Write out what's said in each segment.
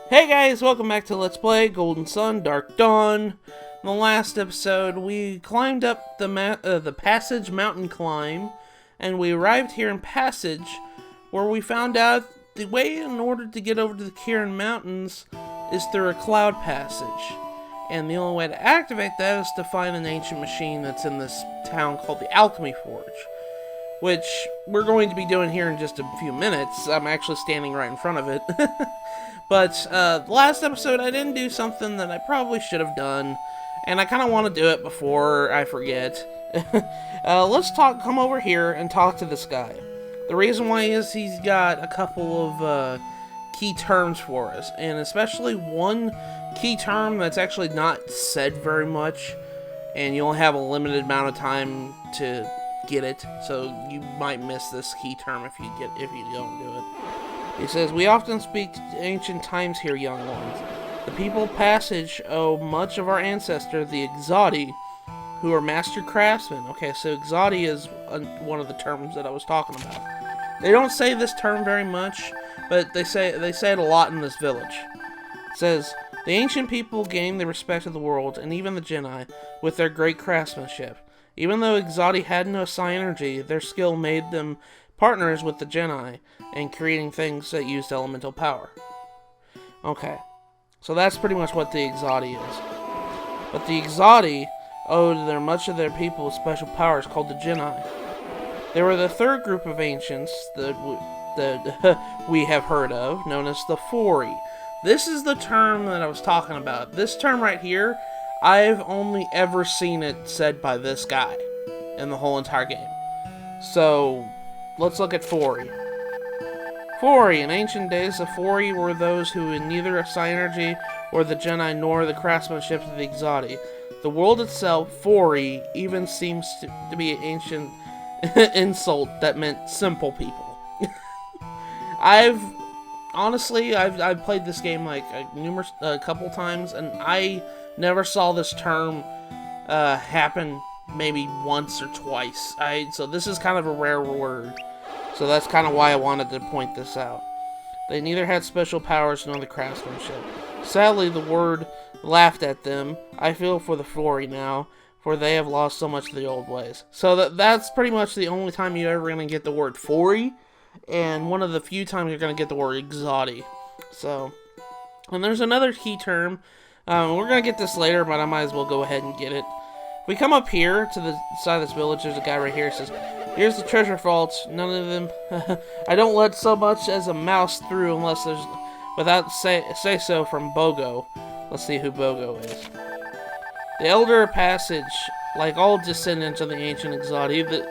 Hey guys, welcome back to Let's Play Golden Sun, Dark Dawn. In the last episode, we climbed up the Passage mountain climb, and we arrived here in Passage, where we found out the way in order to get over to the Kirin Mountains is through a cloud passage. And the only way to activate that is to find an ancient machine that's in this town called the Alchemy Forge, which we're going to be doing here in just a few minutes. I'm actually standing right in front of it. But last episode I didn't do something that I probably should have done, and I kind of want to do it before I forget. Let's come over here and talk to this guy. The reason why is he's got a couple of key terms for us, and especially one key term that's actually not said very much, and you only have a limited amount of time to get it, so you might miss this key term if you don't do it. He says, "We often speak ancient times here, young ones. The people of Passage owe much of our ancestor, the Ayuthay, who are master craftsmen." Okay, so Ayuthay is one of the terms that I was talking about. They don't say this term very much, but they say it a lot in this village. It says, "The ancient people gained the respect of the world, and even the Genii, with their great craftsmanship. Even though Ayuthay had no psi energy, their skill made them partners with the Genii in creating things that used elemental power." Okay, so that's pretty much what the Ayuthay is. But the Ayuthay owed much of their people with special powers called the Genii. They were the third group of ancients that we have heard of, known as the Fori. This is the term that I was talking about. This term right here, I've only ever seen it said by this guy in the whole entire game. So let's look at Fori. Fori. In ancient days, the Fori were those who had neither psi energy or the Genii nor the craftsmanship of the Ayuthay. The world itself, Fori, even seems to be an ancient insult that meant simple people. I've played this game like a couple times, and I never saw this term happen maybe once or twice. So this is kind of a rare word. So that's kind of why I wanted to point this out. They neither had special powers nor the craftsmanship. Sadly, the word laughed at them. I feel for the Fori now, for they have lost so much of the old ways. So that's pretty much the only time you're ever going to get the word Fori, and one of the few times you're going to get the word Ayuthay. So, and there's another key term. We're going to get this later, but I might as well go ahead and get it. If we come up here to the side of this village, there's a guy right here who says, "Here's the treasure vaults. None of them. I don't let so much as a mouse through unless there's without say so from Bogho." Let's see who Bogho is. The Elder Passage, like all descendants of the ancient Ayuthay,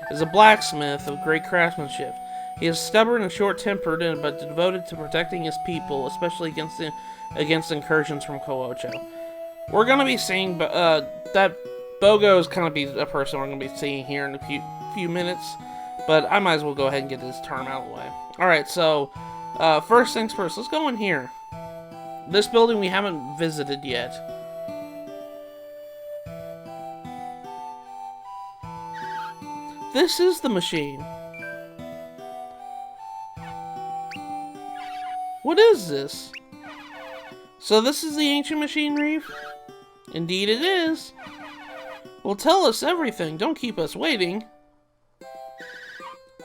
is a blacksmith of great craftsmanship. He is stubborn and short-tempered, but devoted to protecting his people, especially against incursions from Koocho. We're gonna be seeing that Bogho is kind of be a person we're gonna be seeing here in a few minutes, but I might as well go ahead and get this term out of the way. Alright, so first things first, let's go in here. This building we haven't visited yet. This is the machine. What is this? So this is the ancient machine, Reeve? Indeed it is. Well, tell us everything. Don't keep us waiting.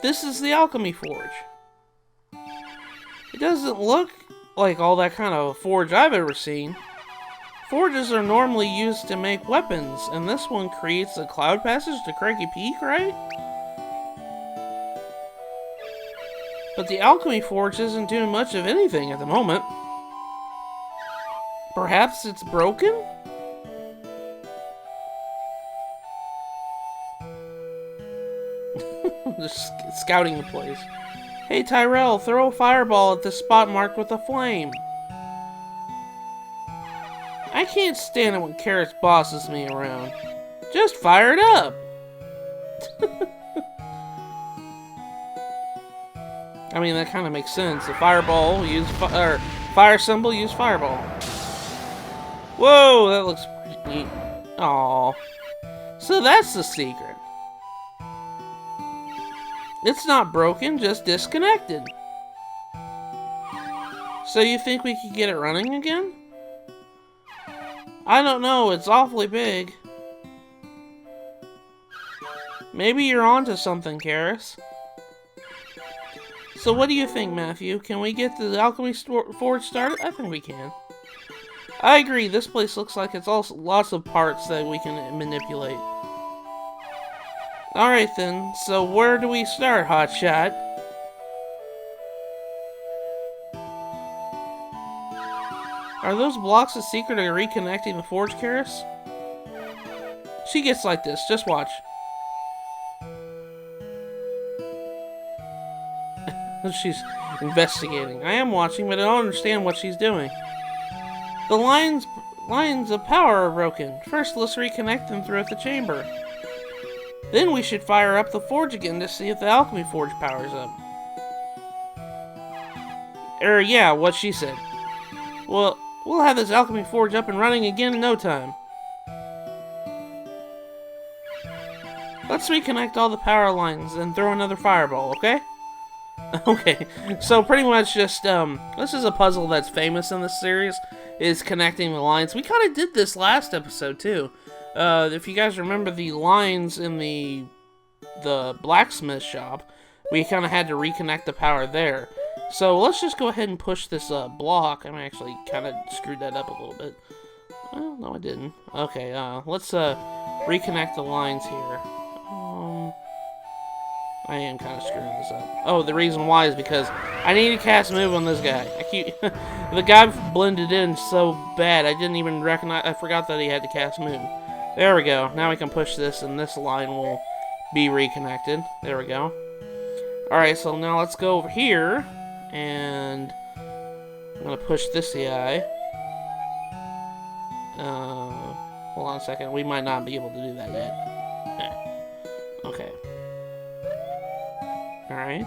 This is the Alchemy Forge. It doesn't look like all that kind of a forge I've ever seen. Forges are normally used to make weapons, and this one creates a cloud passage to Cranky Peak, right? But the Alchemy Forge isn't doing much of anything at the moment. Perhaps it's broken? Just scouting the place. Hey Tyrell, throw a fireball at the spot marked with a flame. I can't stand it when Carrot bosses me around. Just fire it up. I mean, that kind of makes sense. The fireball, fire symbol, use fireball. Whoa, that looks pretty neat. Aww. So that's the secret. It's not broken, just disconnected. So you think we could get it running again? I don't know, it's awfully big. Maybe you're onto something, Karis. So what do you think, Matthew? Can we get the Alchemy Forge started? I think we can. I agree, this place looks like it's also lots of parts that we can manipulate. Alright then, so where do we start, Hotshot? Are those blocks a secret of reconnecting the forge, Karis? She gets like this, just watch. She's investigating. I am watching, but I don't understand what she's doing. The lines of power are broken. First, let's reconnect them throughout the chamber. Then we should fire up the forge again to see if the Alchemy Forge powers up. Yeah, what she said. Well, we'll have this Alchemy Forge up and running again in no time. Let's reconnect all the power lines and throw another fireball, okay? Okay, so pretty much just, this is a puzzle that's famous in this series, is connecting the lines. We kind of did this last episode, too. If you guys remember the lines in the blacksmith shop, we kind of had to reconnect the power there. So let's just go ahead and push this block. I actually kind of screwed that up a little bit. Well, no I didn't. Okay, let's reconnect the lines here. I am kind of screwing this up. Oh, the reason why is because I need to cast move on this guy. The guy blended in so bad, I didn't even recognize. I forgot that he had to cast move. There we go. Now we can push this, and this line will be reconnected. There we go. Alright, so now let's go over here, and I'm going to push this guy. Hold on a second. We might not be able to do that yet. Okay. Alright.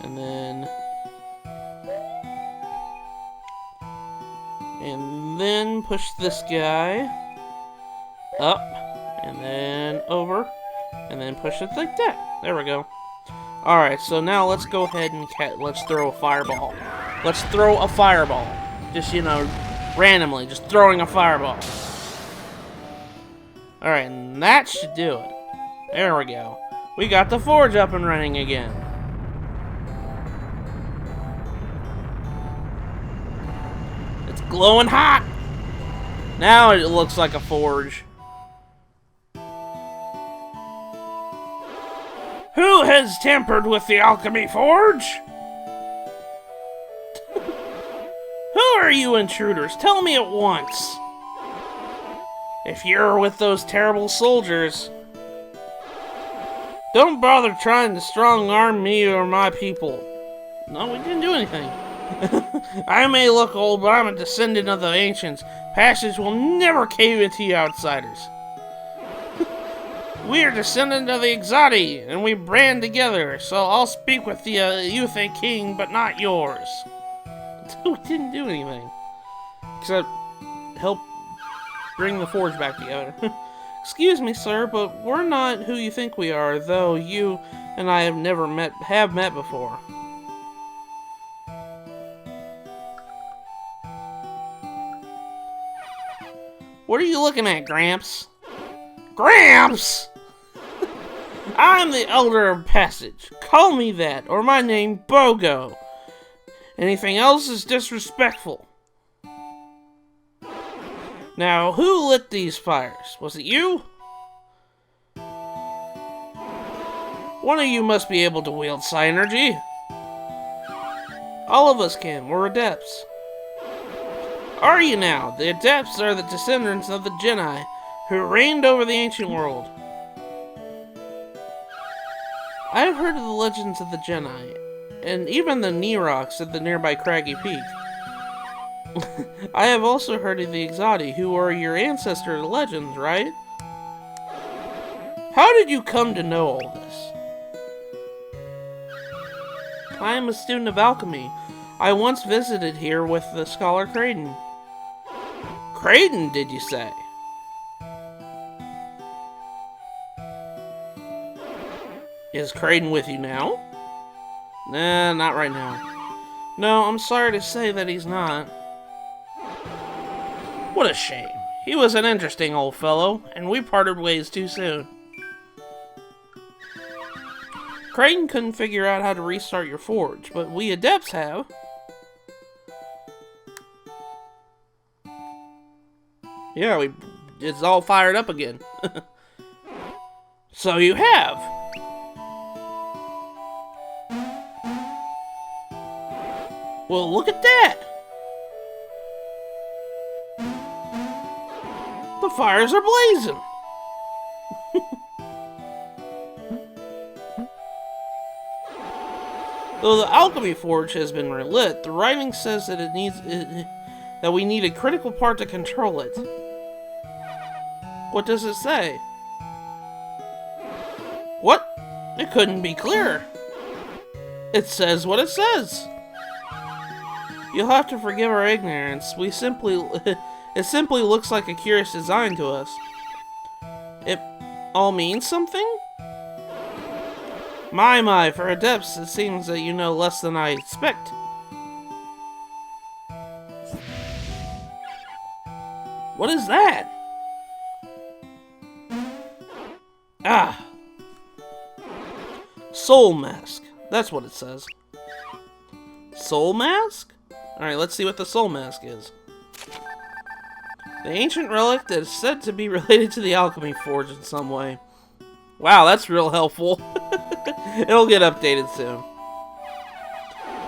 And then push this guy up, and then over, and then push it like that. There we go. Alright, so now let's go ahead and let's throw a fireball. Let's throw a fireball. Just, you know, randomly, just throwing a fireball. Alright, and that should do it. There we go. We got the forge up and running again. It's glowing hot! Now it looks like a forge. Who has tampered with the Alchemy Forge? Who are you intruders? Tell me at once. If you're with those terrible soldiers, don't bother trying to strong-arm me or my people. No, we didn't do anything. I may look old, but I'm a descendant of the ancients. Passage will never cave into you outsiders. We are descendants of the Exati, and we brand together, so I'll speak with the Ayuthay king, but not yours. We didn't do anything. Except help bring the forge back together. Excuse me, sir, but we're not who you think we are, though you and I have never met before. What are you looking at, Gramps? Gramps! I'm the Elder of Passage. Call me that, or my name, Bogho. Anything else is disrespectful. Now, who lit these fires? Was it you? One of you must be able to wield Psynergy. All of us can. We're adepts. Are you now? The adepts are the descendants of the Genii, who reigned over the ancient world. I have heard of the legends of the Genii, and even the Nerox at the nearby craggy peak. I have also heard of the Exati, who are your ancestor legends, right? How did you come to know all this? I am a student of alchemy. I once visited here with the scholar Creighton. Creighton, did you say? Is Creighton with you now? Nah, not right now. No, I'm sorry to say that he's not. What a shame. He was an interesting old fellow, and we parted ways too soon. Creighton couldn't figure out how to restart your forge, but we adepts have. Yeah, it's all fired up again. So you have. Well, look at that. The fires are blazing. Though the Alchemy Forge has been relit, the writing says that that we need a critical part to control it. What does it say? What? It couldn't be clearer. It says what it says. You'll have to forgive our ignorance. It simply looks like a curious design to us. It all means something? My, for adepts, it seems that you know less than I expect. What is that? Ah. Soul Mask. That's what it says. Soul Mask? Alright, let's see what the Soul Mask is. The ancient relic that is said to be related to the Alchemy Forge in some way. Wow, that's real helpful. It'll get updated soon.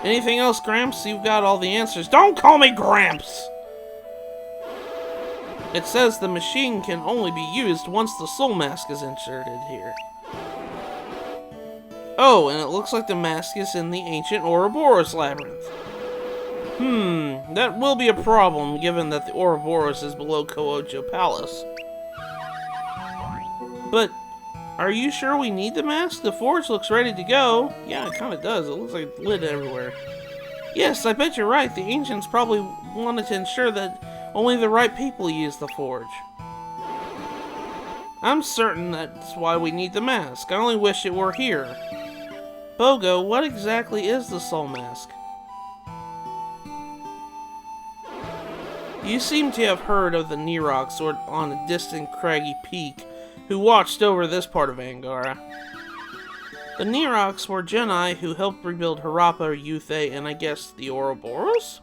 Anything else, Gramps? You've got all the answers. Don't call me Gramps! It says the machine can only be used once the Soul Mask is inserted here. Oh, and it looks like the mask is in the ancient Ouroboros labyrinth. That will be a problem given that the Ouroboros is below Koojo Palace. But, are you sure we need the mask? The forge looks ready to go. Yeah, it kinda does. It looks like it's lit everywhere. Yes, I bet you're right. The ancients probably wanted to ensure that only the right people use the forge. I'm certain that's why we need the mask. I only wish it were here. Bogho, what exactly is the Soul Mask? You seem to have heard of the Nerox on a distant craggy peak who watched over this part of Angara. The Nerox were Genii who helped rebuild Harappa, Ayuthay, and I guess the Ouroboros?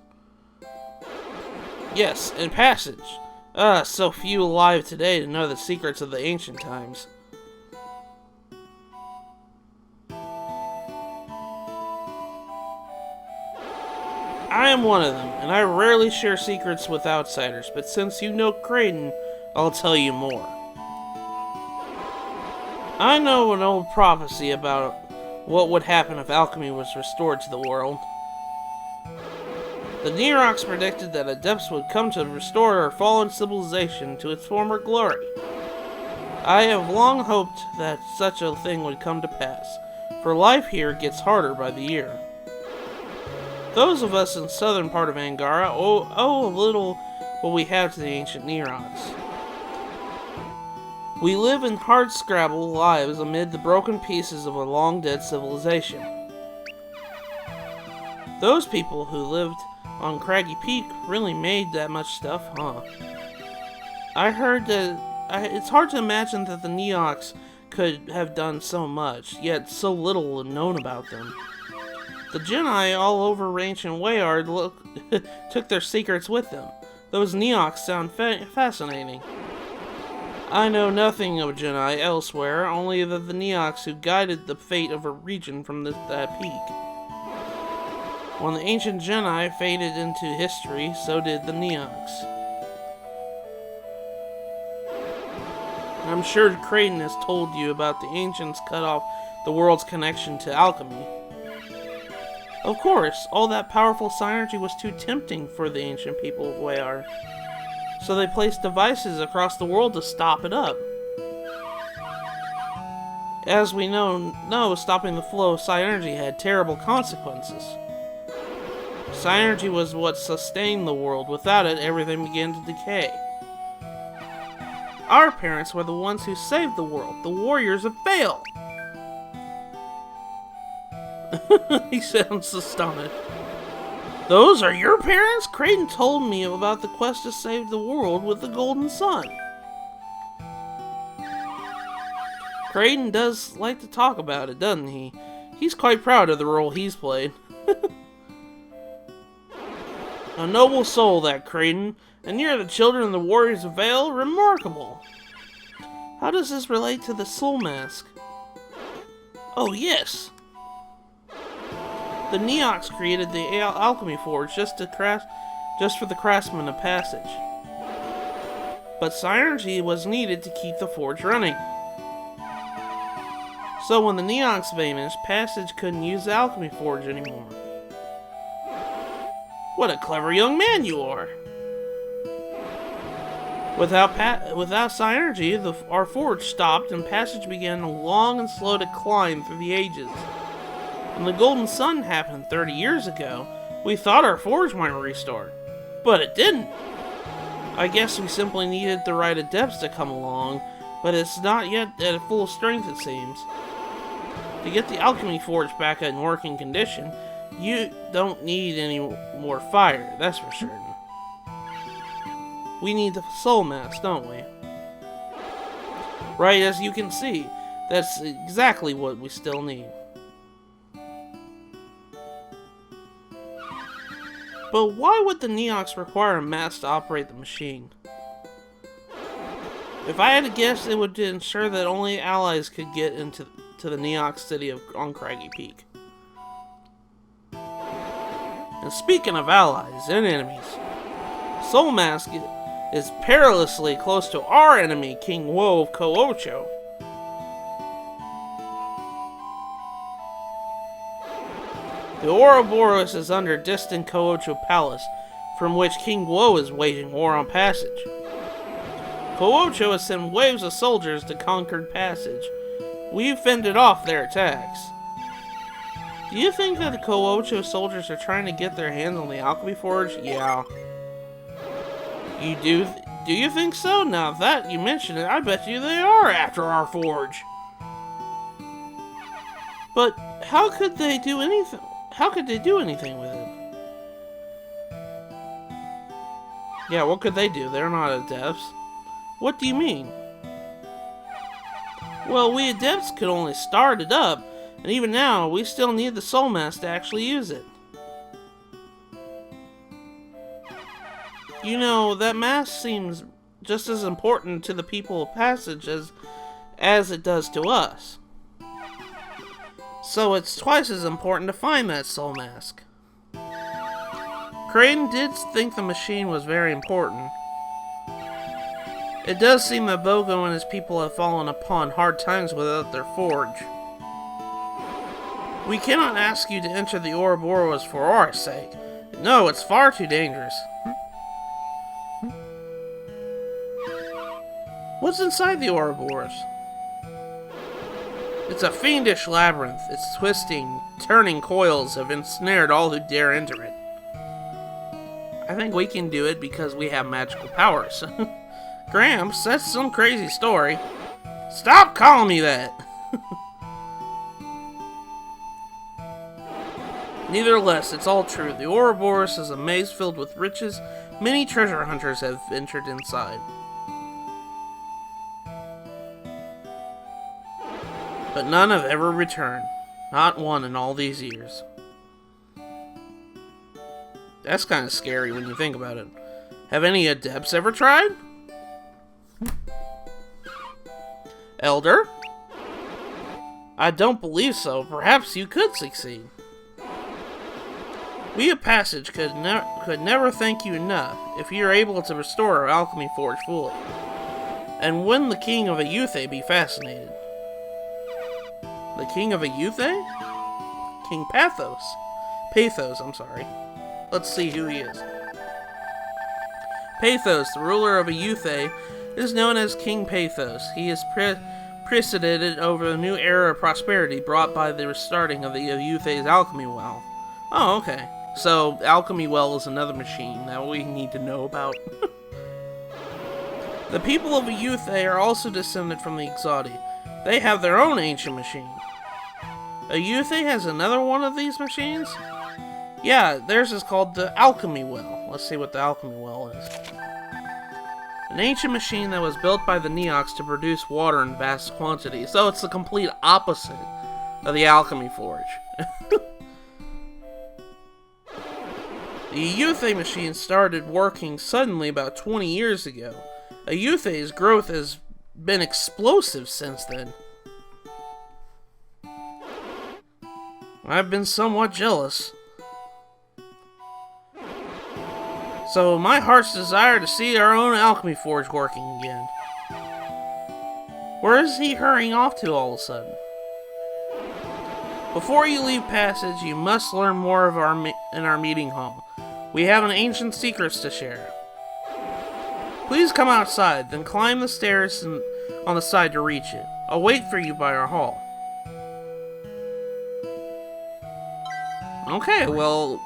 Yes, and Passage. So few alive today to know the secrets of the ancient times. I am one of them, and I rarely share secrets with outsiders, but since you know Creighton, I'll tell you more. I know an old prophecy about what would happen if alchemy was restored to the world. The Nerox predicted that adepts would come to restore our fallen civilization to its former glory. I have long hoped that such a thing would come to pass, for life here gets harder by the year. Those of us in the southern part of Angara owe a little what we have to the ancient Nerox. We live in hard-scrabble lives amid the broken pieces of a long-dead civilization. Those people who lived on Craggy Peak really made that much stuff, huh? I heard that it's hard to imagine that the Neox could have done so much, yet so little known about them. The Genii all over ancient Wayard took their secrets with them. Those Neox sound fascinating. I know nothing of Genii elsewhere, only that the Neox who guided the fate of a region from that peak. When the ancient Genii faded into history, so did the Neox. I'm sure Creighton has told you about the ancients cut off the world's connection to alchemy. Of course, all that powerful synergy was too tempting for the ancient people of Wayar, so they placed devices across the world to stop it up. As we know, stopping the flow of Psy-energy had terrible consequences. Psy-energy was what sustained the world. Without it, everything began to decay. Our parents were the ones who saved the world. The warriors of Fail! He sounds astonished. Those are your parents? Creighton told me about the quest to save the world with the Golden Sun. Creighton does like to talk about it, doesn't he? He's quite proud of the role he's played. A noble soul, that Creighton, and you're the children of the Warriors of Vale? Remarkable. How does this relate to the Soul Mask? Oh, yes. The Neox created the Alchemy Forge just for the craftsmen of Passage. But synergy was needed to keep the forge running. So when the Neox vanished, Passage couldn't use the Alchemy Forge anymore. What a clever young man you are! Without synergy, our forge stopped and Passage began a long and slow decline through the ages. When the Golden Sun happened 30 years ago, we thought our forge might restart, but it didn't. I guess we simply needed the right adepts to come along, but it's not yet at full strength, it seems. To get the Alchemy Forge back in working condition, you don't need any more fire, that's for certain. We need the Soul Mask, don't we? Right, as you can see, that's exactly what we still need. But why would the Neox require a mask to operate the machine? If I had to guess, it would ensure that only allies could get into the Neox city on Craggy Peak. And speaking of allies and enemies, Soul Mask is perilously close to our enemy, King Woe of Koocho. The Ouroboros is under distant Koocho Palace, from which King Woe is waging war on Passage. Koocho has sent waves of soldiers to conquer Passage. We've fended off their attacks. Do you think that the Koocho soldiers are trying to get their hands on the Alchemy Forge? Yeah. You do? Do you think so? Now that you mention it, I bet you they are after our forge. But how could they do anything? How could they do anything with it? Yeah, what could they do? They're not adepts. What do you mean? Well, we adepts could only start it up, and even now, we still need the Soul Mask to actually use it. You know, that mask seems just as important to the people of Passage as it does to us. So it's twice as important to find that Soul Mask. Creighton did think the machine was very important. It does seem that Bogho and his people have fallen upon hard times without their forge. We cannot ask you to enter the Ouroboros for our sake. No, it's far too dangerous. What's inside the Ouroboros? It's a fiendish labyrinth. Its twisting, turning coils have ensnared all who dare enter it. I think we can do it because we have magical powers. Gramps, that's some crazy story. Stop calling me that! Nevertheless, it's all true. The Ouroboros is a maze filled with riches. Many treasure hunters have ventured inside. But none have ever returned. Not one in all these years. That's kind of scary when you think about it. Have any adepts ever tried? Elder? I don't believe so. Perhaps you could succeed. We of Passage could never thank you enough if you are able to restore our Alchemy Forge fully. And when the King of Ayuthay be fascinated. The King of Ayuthay? King Pathos. Pathos, I'm sorry. Let's see who he is. Pathos, the ruler of Ayuthay, is known as King Pathos. He is presided over a new era of prosperity brought by the restarting of the Ayuthay's Alchemy Well. Oh, okay. So, Alchemy Well is another machine that we need to know about. The people of Ayuthay are also descended from the Exati. They have their own ancient machine. Ayuthay has another one of these machines? Yeah, theirs is called the Alchemy Well. Let's see what the Alchemy Well is. An ancient machine that was built by the Neox to produce water in vast quantities. So it's the complete opposite of the Alchemy Forge. The Ayuthay machine started working suddenly about 20 years ago. Ayuthay's growth has been explosive since then. I've been somewhat jealous. So my heart's desire to see our own Alchemy Forge working again. Where is he hurrying off to all of a sudden? Before you leave Passage, you must learn more of in our meeting hall. We have an ancient secrets to share. Please come outside, then climb the stairs on the side to reach it. I'll wait for you by our hall. Okay, well,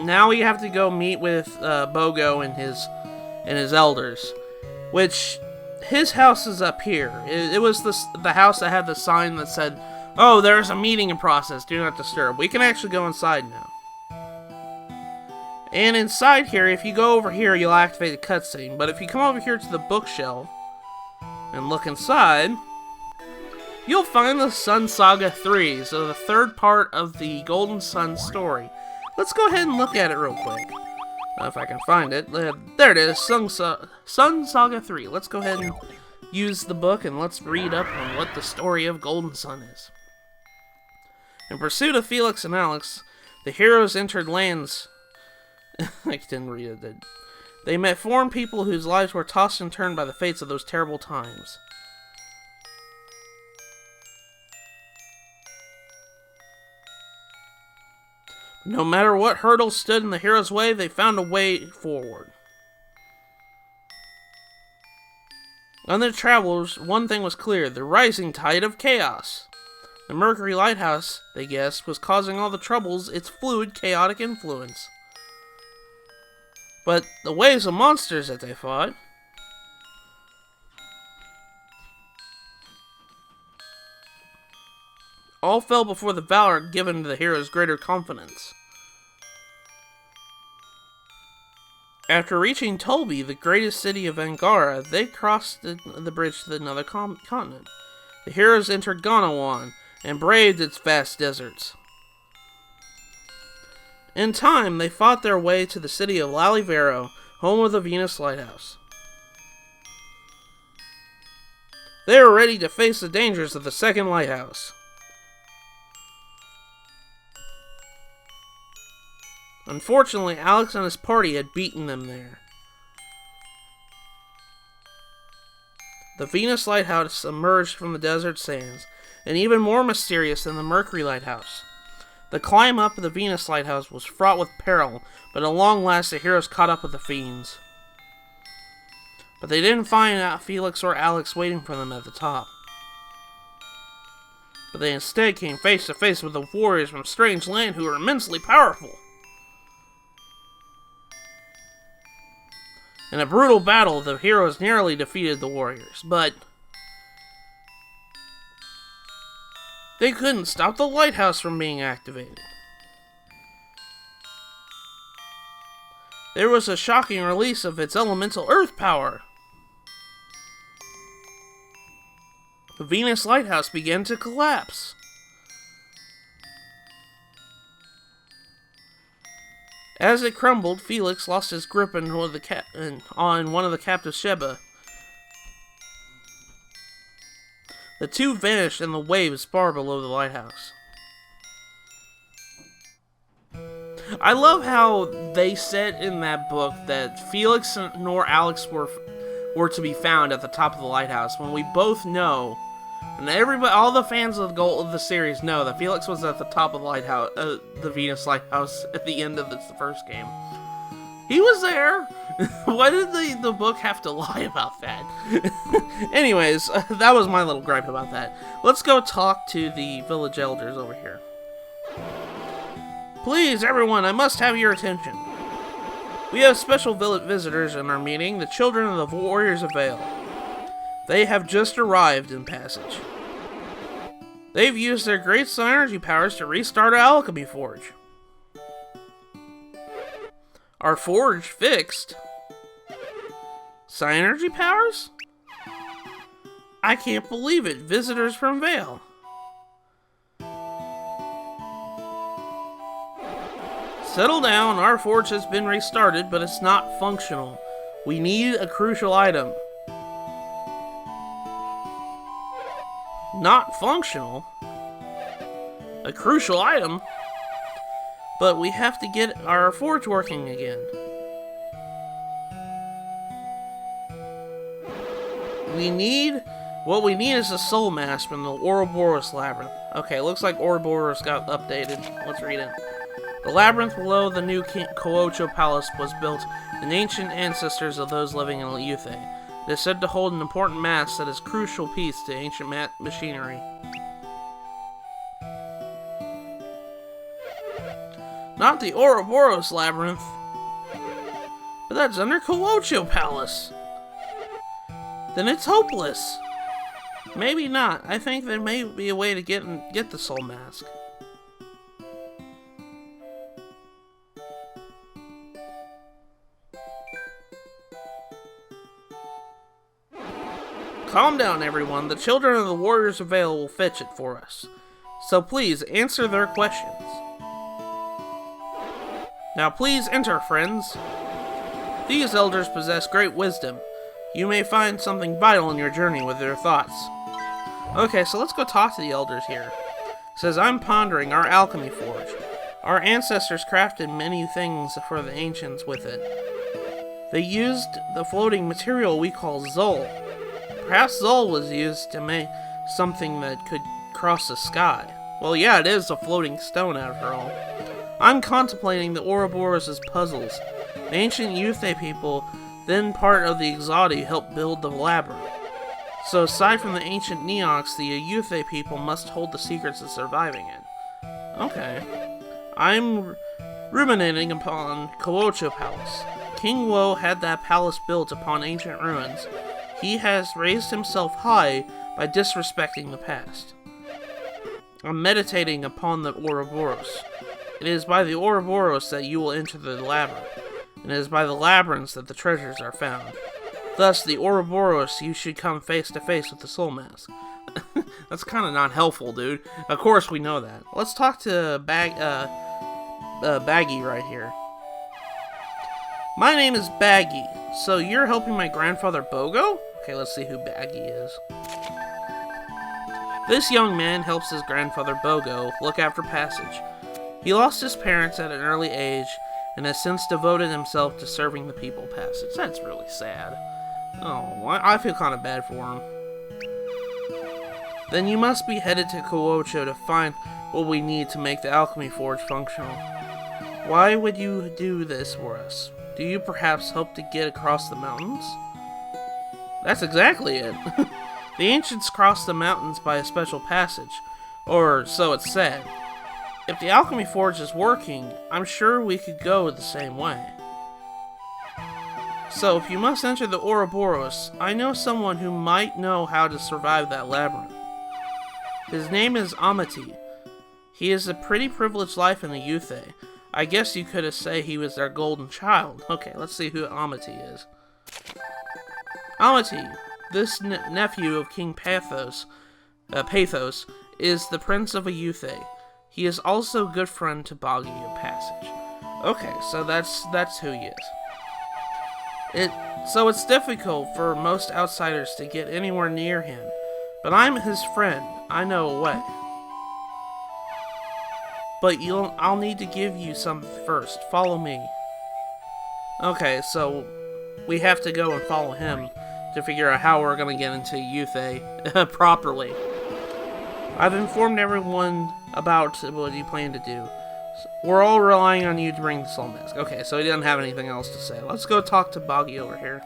now we have to go meet with Bogho and his elders, which his house is up here. It was the house that had the sign that said, "Oh, there's a meeting in process. Do not disturb." We can actually go inside now. And inside here, if you go over here, you'll activate the cutscene. But if you come over here to the bookshelf and look inside, you'll find the Sun Saga 3, so the third part of the Golden Sun story. Let's go ahead and look at it real quick. If I can find it. There it is, Sun Saga 3. Let's go ahead and use the book and let's read up on what the story of Golden Sun is. In pursuit of Felix and Alex, the heroes entered lands... I didn't read it. They met foreign people whose lives were tossed and turned by the fates of those terrible times. No matter what hurdles stood in the heroes' way, they found a way forward. On their travels, one thing was clear: the rising tide of chaos. The Mercury Lighthouse, they guessed, was causing all the troubles, its fluid, chaotic influence. But the waves of monsters that they fought... all fell before the valor given to the heroes' greater confidence. After reaching Tolbi, the greatest city of Angara, they crossed the bridge to another continent. The heroes entered Gonawan and braved its vast deserts. In time, they fought their way to the city of Lalivero, home of the Venus Lighthouse. They were ready to face the dangers of the second lighthouse. Unfortunately, Alex and his party had beaten them there. The Venus Lighthouse emerged from the desert sands, and even more mysterious than the Mercury Lighthouse. The climb up of the Venus Lighthouse was fraught with peril, but at long last the heroes caught up with the fiends. But they didn't find out Felix or Alex waiting for them at the top. But they instead came face to face with the warriors from a strange land who were immensely powerful. In a brutal battle, the heroes narrowly defeated the warriors, but they couldn't stop the lighthouse from being activated. There was a shocking release of its elemental earth power. The Venus Lighthouse began to collapse. As it crumbled, Felix lost his grip on one of the captive Sheba. The two vanished in the waves far below the lighthouse. I love how they said in that book that Felix nor Alex were to be found at the top of the lighthouse, when we both know, and everybody, all the fans of the series know, that Felix was at the top of the lighthouse, the Venus Lighthouse, at the end of the first game. He was there. Why did the book have to lie about that? Anyways, that was my little gripe about that. Let's go talk to the village elders over here. Please, everyone, I must have your attention. We have special village visitors in our meeting, the children of the Warriors of Vale. They have just arrived in Passage. They've used their great sun energy powers to restart our Alchemy Forge. Our forge fixed? Psy-energy powers? I can't believe it. Visitors from Vale. Settle down. Our forge has been restarted, but it's not functional. We need a crucial item. Not functional? A crucial item? But we have to get our forge working again. What we need is a soul mask from the Ouroboros Labyrinth. Okay, looks like Ouroboros got updated. Let's read it. The labyrinth below the new Ko'ocho Palace was built in ancient ancestors of those living in Ayuthay. It is said to hold an important mask that is a crucial piece to ancient machinery. Not the Ouroboros Labyrinth, but that's under Ko'ocho Palace. Then it's hopeless. Maybe not. I think there may be a way to get the soul mask. Calm down, everyone. The children of the Warriors of Vale will fetch it for us. So please, answer their questions. Now please enter, friends. These elders possess great wisdom. You may find something vital in your journey with their thoughts. Okay, so let's go talk to the elders here. It says, I'm pondering our Alchemy Forge. Our ancestors crafted many things for the ancients with it. They used the floating material we call Zol. Perhaps Zol was used to make something that could cross the sky. Well, yeah, it is a floating stone after all. I'm contemplating the Ouroboros' puzzles. The ancient Ayuthay people, then part of the Exodi, helped build the labyrinth. So aside from the ancient Neox, the Ayuthay people must hold the secrets of surviving it. Okay. I'm ruminating upon Ko'ocho Palace. King Wo had that palace built upon ancient ruins. He has raised himself high by disrespecting the past. I'm meditating upon the Ouroboros. It is by the Ouroboros that you will enter the labyrinth, and it is by the labyrinths that the treasures are found. Thus, the Ouroboros, you should come face to face with the soul mask. That's kind of not helpful, dude. Of course we know that. Let's talk to Baggy right here. My name is Baggy. So you're helping my grandfather Bogho? Okay, let's see who Baggy is. This young man helps his grandfather Bogho look after Passage. He lost his parents at an early age and has since devoted himself to serving the people of Passage. That's really sad. Oh, I feel kind of bad for him. Then you must be headed to Ko'ocho to find what we need to make the Alchemy Forge functional. Why would you do this for us? Do you perhaps hope to get across the mountains? That's exactly it. The ancients crossed the mountains by a special passage, or so it's said. If the Alchemy Forge is working, I'm sure we could go the same way. So, if you must enter the Ouroboros, I know someone who might know how to survive that labyrinth. His name is Amati. He has a pretty privileged life in the Ayuthay. I guess you could say he was their golden child. Okay, let's see who Amati is. Amati, this nephew of King Pathos, is the Prince of Ayuthay. He is also a good friend to Bogho of Passage. Okay, so that's who he is. So it's difficult for most outsiders to get anywhere near him, but I'm his friend. I know a way. But I'll need to give you something first. Follow me. Okay, so we have to go and follow him to figure out how we're gonna get into Ayuthay properly. I've informed everyone about what you plan to do. We're all relying on you to bring the soul mask. Okay, so he doesn't have anything else to say. Let's go talk to Boggy over here.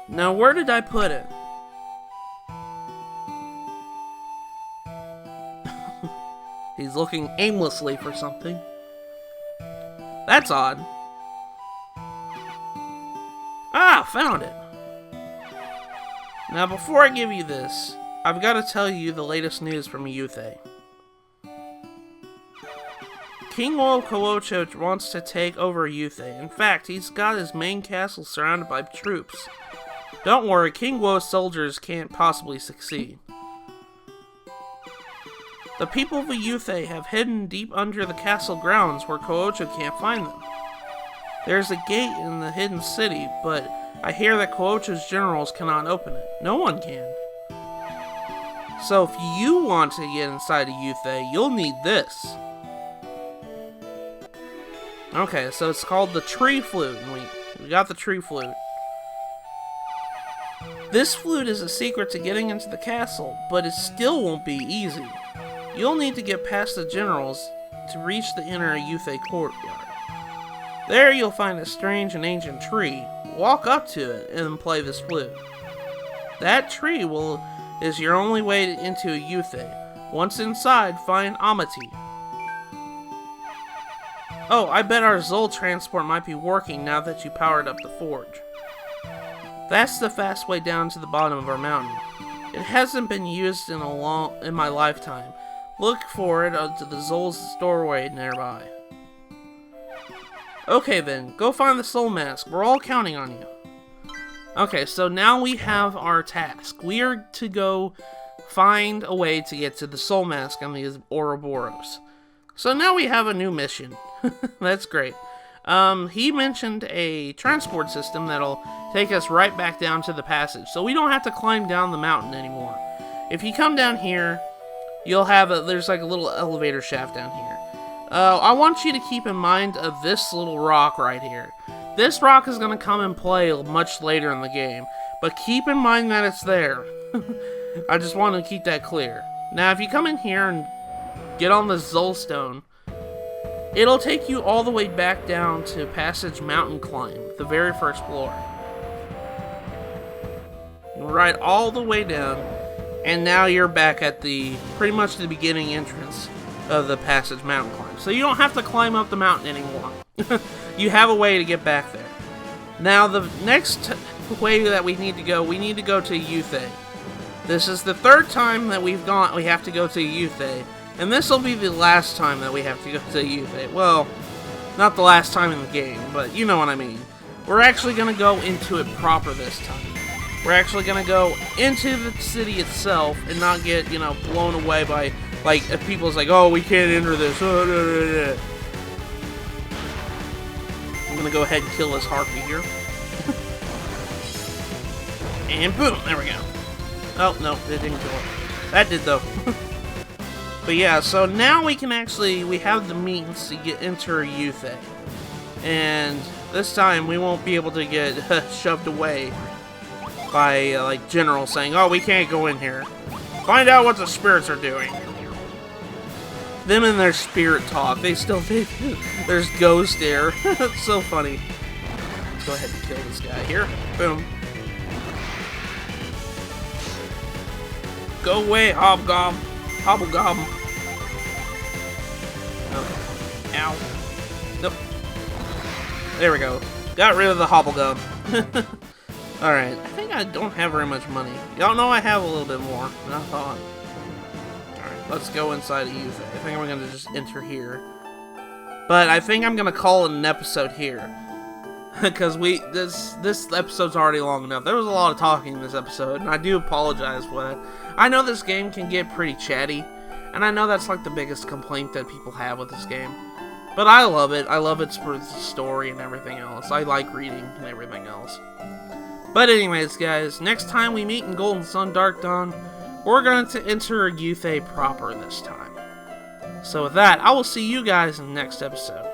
Now, where did I put it? He's looking aimlessly for something. That's odd. Ah, found it. Now, before I give you this, I've got to tell you the latest news from Ayuthay. King Wo Kowocho wants to take over Ayuthay. In fact, he's got his main castle surrounded by troops. Don't worry, King Wo's soldiers can't possibly succeed. The people of Ayuthay have hidden deep under the castle grounds where Kowocho can't find them. There's a gate in the hidden city, but I hear that Kowocho's generals cannot open it. No one can. So if you want to get inside Ayuthay, you'll need this. Okay, so it's called the tree flute, and we got the tree flute. This flute is a secret to getting into the castle, but it still won't be easy. You'll need to get past the generals to reach the inner Ayuthay courtyard. There you'll find a strange and ancient tree. Walk up to it and play this flute. That tree is your only way into Ayuthay. Once inside, find Amati. Oh, I bet our Zol transport might be working now that you powered up the forge. That's the fast way down to the bottom of our mountain. It hasn't been used in my lifetime. Look for it to the Zol's doorway nearby. Okay then, go find the soul mask. We're all counting on you. Okay, so now we have our task. We are to go find a way to get to the soul mask on the Ouroboros. So now we have a new mission. That's great. He mentioned a transport system that'll take us right back down to the passage, so we don't have to climb down the mountain anymore. If you come down here, you'll have there's like a little elevator shaft down here. I want you to keep in mind of this little rock right here. This rock is going to come and play much later in the game, but keep in mind that it's there. I just want to keep that clear. Now, if you come in here and get on the Zolstone, it'll take you all the way back down to Passage Mountain Climb, the very first floor. Right all the way down, and now you're back at pretty much the beginning entrance of the Passage Mountain Climb. So you don't have to climb up the mountain anymore. You have a way to get back there. Now the next way that we need to go to Ayuthay. This is the third time that we have to go to Ayuthay. And this will be the last time that we have to go to Ayuthay. Well, not the last time in the game, but you know what I mean. We're actually going to go into it proper this time. We're actually going to go into the city itself and not get, blown away by, if people's like, oh, we can't enter this. I'm going to go ahead and kill this harpy here. And boom, there we go. Oh, no, it didn't kill it. That did, though. But yeah, so now we have the means to enter Ayuthay. And this time we won't be able to get shoved away by, generals saying, oh, we can't go in here. Find out what the spirits are doing. Them and their spirit talk. There's ghosts there. It's so funny. Let's go ahead and kill this guy here. Boom. Go away, Hobgob. Hobblegob. Okay. Ow. Nope. There we go. Got rid of the Hobblegob. Alright. I think I don't have very much money. Y'all know I have a little bit more than I thought. Alright, let's go inside of Ayuthay. I think I'm going to just enter here. But I think I'm going to call it an episode here. Because this episode's already long enough. There was a lot of talking in this episode, and I do apologize for that. I know this game can get pretty chatty, and I know that's like the biggest complaint that people have with this game. But I love it. I love its story and everything else. I like reading and everything else. But anyways, guys, next time we meet in Golden Sun Dark Dawn, we're going to enter Ayuthay proper this time. So with that, I will see you guys in the next episode.